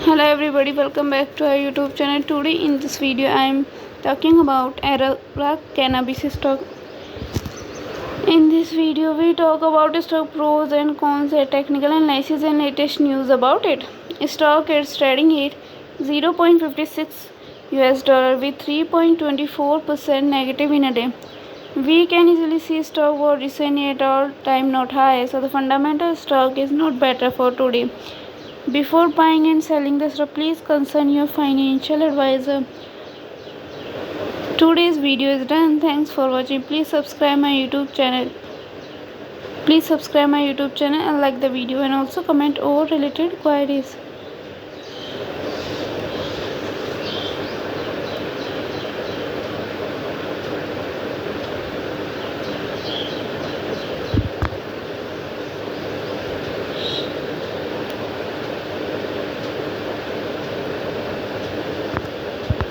Hello everybody, welcome back to our YouTube channel. Today in this video I am talking about Aurora Cannabis stock. In this video we talk about stock pros and cons, technical analysis and latest news about it. Stock is trading at 0.56 US dollar with 3.24% negative in a day. We can easily see stock was recently at all-time not high, so the fundamental stock is not better for today. Before buying and selling the stock, please consult your financial advisor. Today's video is done. Thanks for watching. Please subscribe my YouTube channel. Please subscribe my YouTube channel and like the video and also comment all related queries.